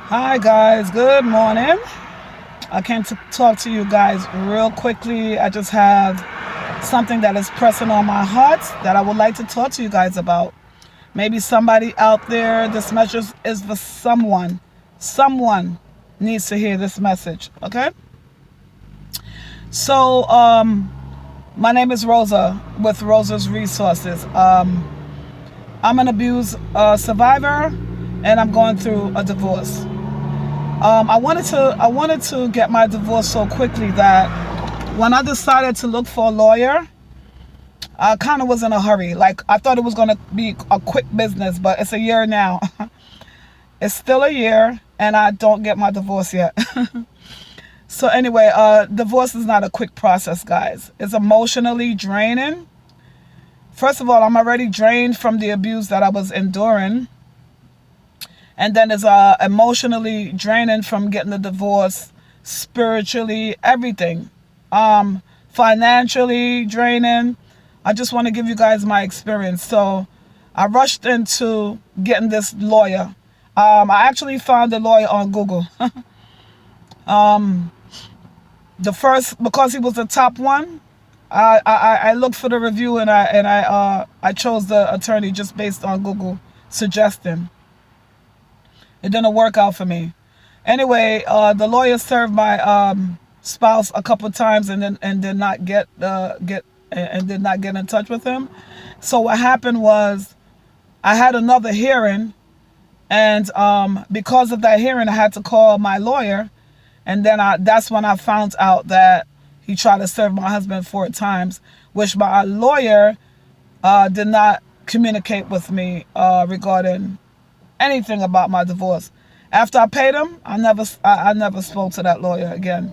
Hi guys, good morning. I came to talk to you guys real quickly. I just have something that is pressing on my heart that I would like to talk to you guys about. Maybe somebody out there, this message is for someone. Someone needs to hear this message, okay? So, my name is Rosa with Rosa's Resources. I'm an abuse survivor and I'm going through a divorce. I wanted to get my divorce so quickly that when I decided to look for a lawyer, I kind of was in a hurry. Like I thought it was gonna be a quick business, but it's a year now. It's still a year, and I don't get my divorce yet. So anyway, divorce is not a quick process, guys. It's emotionally draining. First of all, I'm already drained from the abuse that I was enduring. And then it's emotionally draining from getting the divorce, spiritually, everything. Financially draining. I just want to give you guys my experience. So I rushed into getting this lawyer. I actually found the lawyer on Google. The first, because he was the top one, I looked for the review, and I chose the attorney just based on Google suggesting. It didn't work out for me. Anyway, the lawyer served my spouse a couple of times and did not get in touch with him. So what happened was I had another hearing, and because of that hearing, I had to call my lawyer, and then that's when I found out that he tried to serve my husband 4 times, which my lawyer did not communicate with me regarding anything about my divorce. After I paid him, I never spoke to that lawyer again.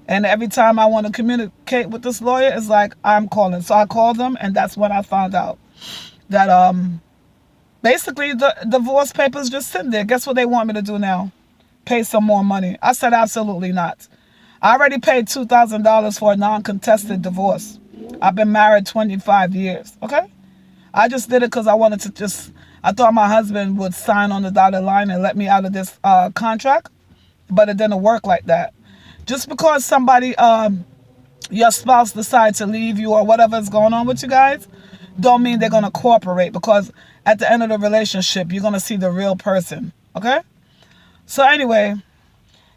And every time I want to communicate with this lawyer, it's like I'm calling. So I called them, and that's when I found out that basically the divorce papers just sitting there. Guess what they want me to do now? Pay some more money. I said absolutely not. I already paid $2,000 for a non-contested divorce. I've been married 25 years. Okay? I just did it because I thought my husband would sign on the dotted line and let me out of this contract, but it didn't work like that. Just because somebody, your spouse decides to leave you or whatever's going on with you guys, don't mean they're going to cooperate, because at the end of the relationship, you're going to see the real person, okay? So anyway,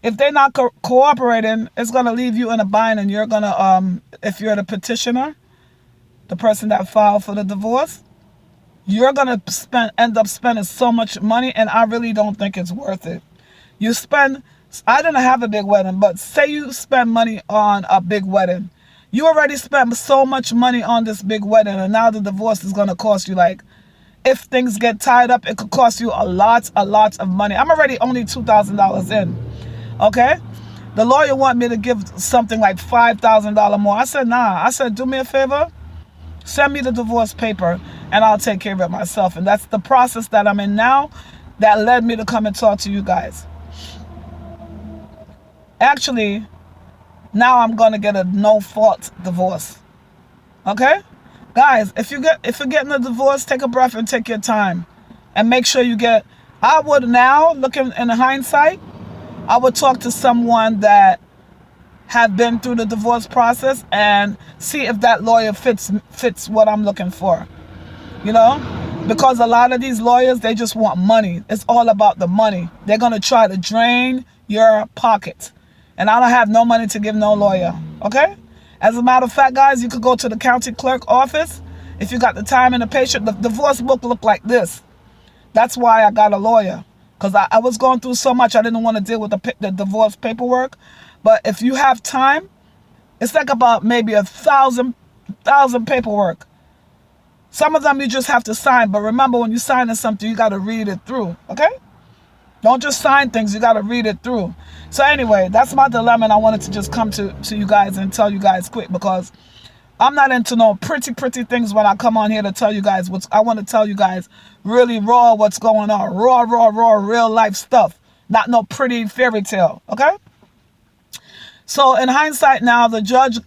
if they're not cooperating, it's going to leave you in a bind, and you're going to, if you're the petitioner, the person that filed for the divorce, you're going to end up spending so much money, and I really don't think it's worth it. I didn't have a big wedding, but say you spend money on a big wedding. You already spent so much money on this big wedding, and now the divorce is going to cost you, like, if things get tied up, it could cost you a lot of money. I'm already only $2,000 in, okay? The lawyer wanted me to give something like $5,000 more. I said, nah. I said, do me a favor. Send me the divorce paper, and I'll take care of it myself. And that's the process that I'm in now that led me to come and talk to you guys. Actually, now I'm going to get a no-fault divorce. Okay? Guys, if you're getting a divorce, take a breath and take your time. And make sure you get... I would now, looking in hindsight, I would talk to someone that have been through the divorce process and see if that lawyer fits what I'm looking for. You know? Because a lot of these lawyers, they just want money. It's all about the money. They're going to try to drain your pocket. And I don't have no money to give no lawyer. Okay? As a matter of fact, guys, you could go to the county clerk office. If you got the time and the patience, the divorce book looked like this. That's why I got a lawyer. Because I was going through so much, I didn't want to deal with the divorce paperwork. But if you have time, it's like about maybe 1,000 paperwork. Some of them you just have to sign. But remember, when you're signing something, you got to read it through. Okay? Don't just sign things. You got to read it through. So anyway, that's my dilemma. And I wanted to just come to you guys and tell you guys quick, because I'm not into no pretty things when I come on here to tell you guys I want to tell you guys really raw what's going on. Raw, real life stuff. Not no pretty fairy tale. Okay? So in hindsight now, the judge,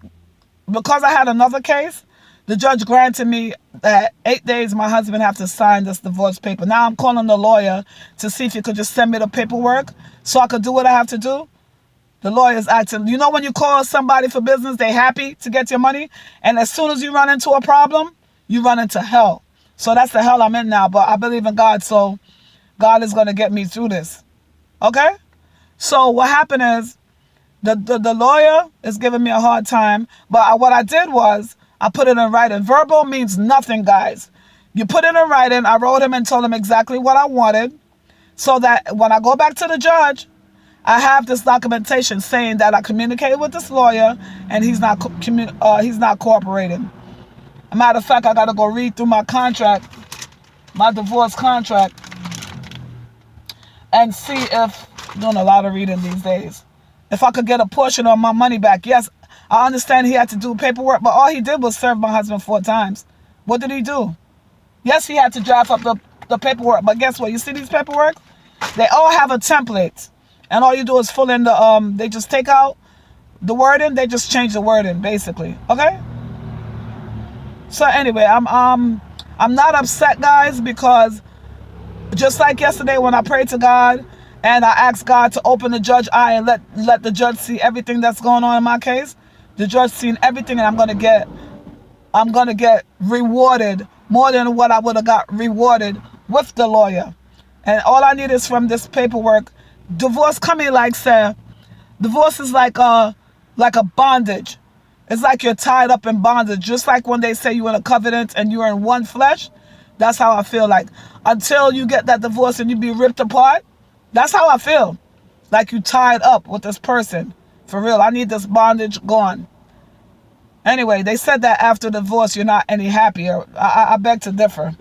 because I had another case, The judge granted me that 8 days my husband have to sign this divorce paper. Now I'm calling the lawyer to see if he could just send me the paperwork so I could do what I have to do. The lawyer's acting. You know when you call somebody for business, they happy to get your money. And as soon as you run into a problem, you run into hell. So that's the hell I'm in now. But I believe in God, so God is going to get me through this. Okay? So what happened is the lawyer is giving me a hard time. But what I did was I put it in writing. Verbal means nothing, guys. You put it in writing. I wrote him and told him exactly what I wanted so that when I go back to the judge, I have this documentation saying that I communicated with this lawyer and he's not cooperating. As a matter of fact, I got to go read through my contract, my divorce contract, and see if, I'm doing a lot of reading these days, if I could get a portion of my money back. Yes, I understand he had to do paperwork, but all he did was serve my husband 4 times. What did he do? Yes, he had to draft up the paperwork, but guess what? You see these paperwork? They all have a template. And all you do is fill in the, they just take out the wording, they just change the wording, basically. Okay? So anyway, I'm not upset, guys, because just like yesterday when I prayed to God and I asked God to open the judge's eye and let the judge see everything that's going on in my case, the judge seen everything, and I'm gonna get rewarded more than what I would have got rewarded with the lawyer. And all I need is from this paperwork. Divorce coming like, say, divorce is like a bondage. It's like you're tied up in bondage. Just like when they say you're in a covenant and you're in one flesh. That's how I feel like. Until you get that divorce and you be ripped apart. That's how I feel. Like you tied up with this person. For real, I need this bondage gone. Anyway, they said that after divorce you're not any happier. I beg to differ.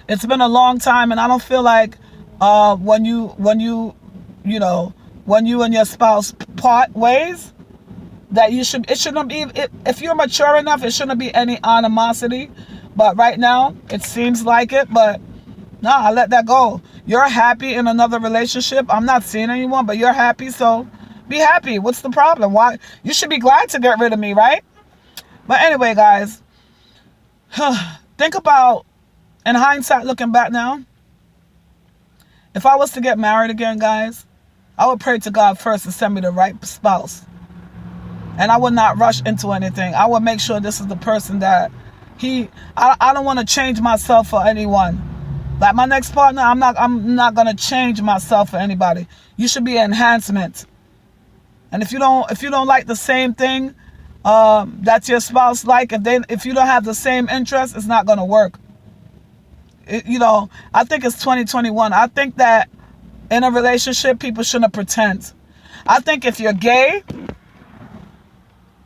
It's been a long time and I don't feel like when you and your spouse part ways, that it shouldn't be, if you're mature enough, it shouldn't be any animosity. But right now it seems like it. But no, I let that go. You're happy in another relationship. I'm not seeing anyone, but you're happy, so be happy. What's the problem? Why? You should be glad to get rid of me, right? But anyway, guys, think about, in hindsight, looking back now, if I was to get married again, guys, I would pray to God first to send me the right spouse. And I would not rush into anything. I would make sure this is the person that I don't want to change myself for anyone. Like my next partner, I'm not going to change myself for anybody. You should be an enhancement. And if you don't like the same thing that your spouse like, if you don't have the same interest, it's not going to work. I think it's 2021. I think that in a relationship, people shouldn't pretend. I think if you're gay,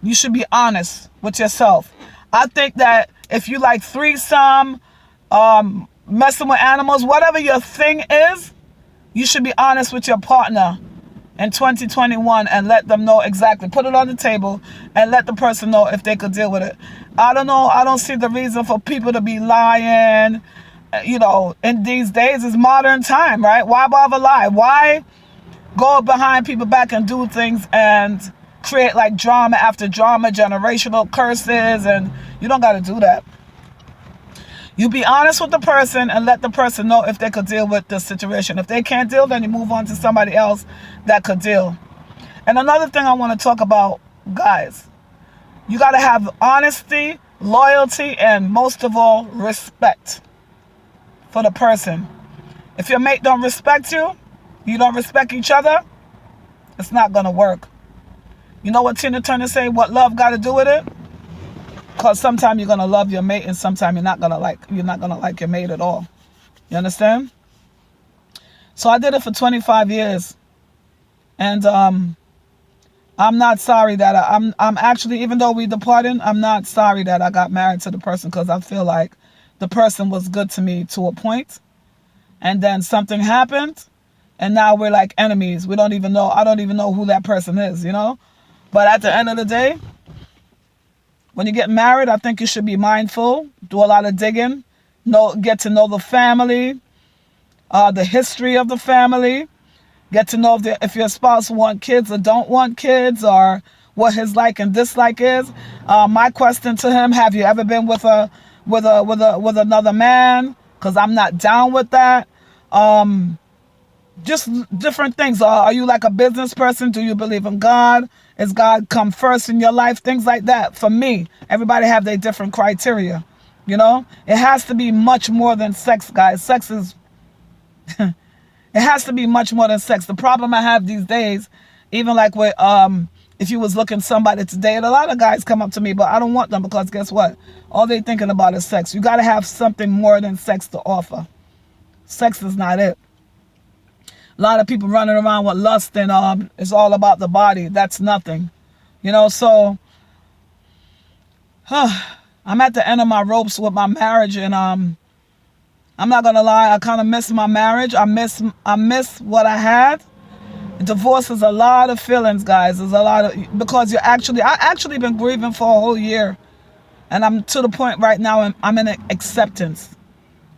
you should be honest with yourself. I think that if you like threesome, messing with animals, whatever your thing is, you should be honest with your partner in 2021 and let them know exactly. Put it on the table and let the person know if they could deal with it. I don't know. I don't see the reason for people to be lying. In these days, it's modern time, right? Why bother lie? Why go behind people's back and do things and create like drama after drama, generational curses, and you don't got to do that. You be honest with the person and let the person know if they could deal with the situation. If they can't deal, then you move on to somebody else that could deal. And another thing I want to talk about, guys, you got to have honesty, loyalty, and most of all, respect for the person. If your mate don't respect you, you don't respect each other, it's not going to work. You know what Tina Turner say? What love got to do with it? Because sometimes you're going to love your mate and sometimes you're not going to like your mate at all. You understand? So I did it for 25 years. And I'm not sorry that I'm actually, even though we departed, I'm not sorry that I got married to the person, because I feel like the person was good to me to a point. And then something happened and now we're like enemies. I don't even know who that person is, But at the end of the day, when you get married, I think you should be mindful, do a lot of digging, get to know the family, the history of the family, get to know if your spouse want kids or don't want kids, or what his like and dislike is. My question to him: have you ever been with another man? Because I'm not down with that. Just different things. Are you like a business person? Do you believe in God? Is God come first in your life? Things like that. For me, everybody have their different criteria. You know, it has to be much more than sex, guys. Sex is, it has to be much more than sex. The problem I have these days, even like with, if you was looking somebody to date, a lot of guys come up to me, but I don't want them because guess what? All they thinking about is sex. You got to have something more than sex to offer. Sex is not it. A lot of people running around with lust and it's all about the body. That's nothing. You know, so I'm at the end of my ropes with my marriage, and I'm not gonna lie, I kind of miss my marriage. I miss what I had. Divorce is a lot of feelings, guys. There's a lot of, because I actually been grieving for a whole year, and I'm to the point right now I'm in acceptance,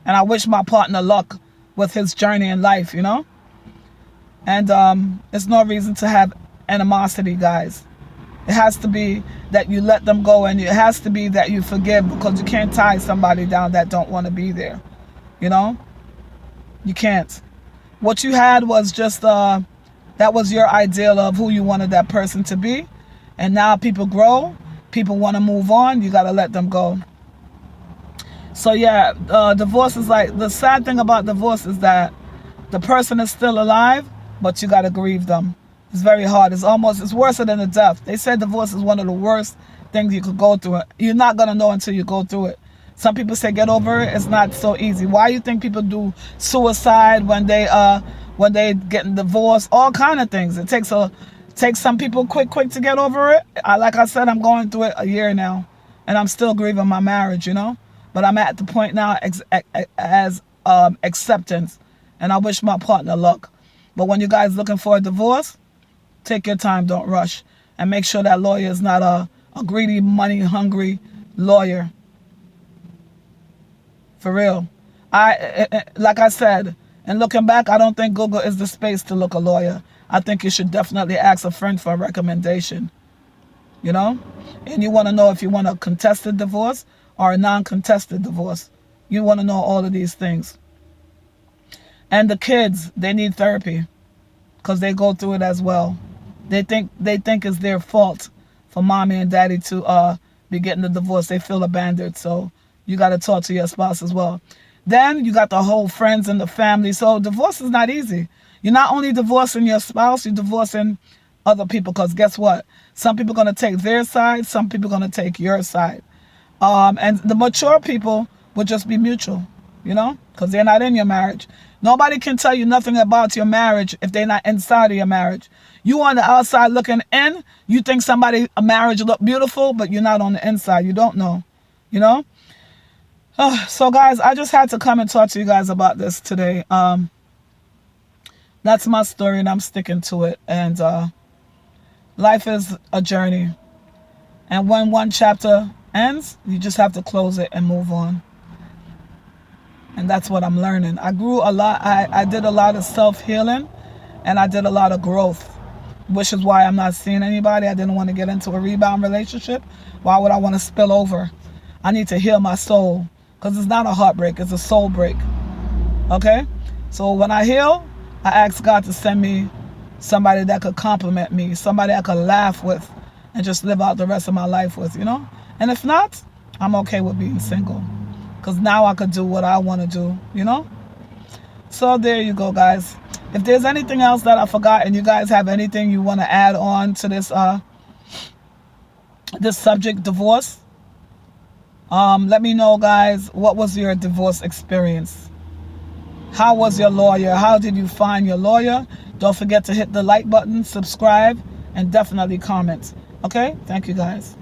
and I wish my partner luck with his journey in life, you know. And there's no reason to have animosity, guys. It has to be that you let them go, and it has to be that you forgive, because you can't tie somebody down that don't want to be there. You know? You can't. What you had was just, that was your ideal of who you wanted that person to be. And now people grow. People want to move on. You got to let them go. So yeah, divorce is like, the sad thing about divorce is that the person is still alive, but you got to grieve them. It's very hard. It's worse than a death. They said divorce is one of the worst things you could go through. You're not going to know until you go through it. Some people say get over it. It's not so easy. Why you think people do suicide when they getting divorced? All kind of things. It takes some people quick to get over it. Like I said, I'm going through it a year now, and I'm still grieving my marriage, you know. But I'm at the point now as acceptance, and I wish my partner luck. But when you guys looking for a divorce, take your time, don't rush. And make sure that lawyer is not a greedy, money-hungry lawyer. For real. Like I said, and looking back, I don't think Google is the space to look a lawyer. I think you should definitely ask a friend for a recommendation. You know? And you want to know if you want a contested divorce or a non-contested divorce. You want to know all of these things. And the kids, they need therapy because they go through it as well. They think it's their fault for mommy and daddy to be getting the divorce. They feel abandoned, so you got to talk to your spouse as well. Then you got the whole friends and the family. So divorce is not easy. You're not only divorcing your spouse, you're divorcing other people, because guess what? Some people are going to take their side, some people are going to take your side. And the mature people will just be mutual, you know, because they're not in your marriage. Nobody can tell you nothing about your marriage if they're not inside of your marriage. You on the outside looking in, you think a marriage look beautiful, but you're not on the inside. You don't know, you know? So guys, I just had to come and talk to you guys about this today. That's my story, and I'm sticking to it. And life is a journey. And when one chapter ends, you just have to close it and move on. And that's what I'm learning. I grew a lot. I did a lot of self-healing, and I did a lot of growth, which is why I'm not seeing anybody. I didn't want to get into a rebound relationship. Why would I want to spill over? I need to heal my soul, because it's not a heartbreak. It's a soul break. Okay? So when I heal, I ask God to send me somebody that could compliment me, somebody I could laugh with and just live out the rest of my life with, you know? And if not, I'm okay with being single, because now I could do what I want to do, you know? So there you go, guys. If there's anything else that I forgot and you guys have anything you want to add on to this this subject, divorce, let me know, guys. What was your divorce experience? How was your lawyer? How did you find your lawyer? Don't forget to hit the like button, subscribe, and definitely comment. Okay? Thank you, guys.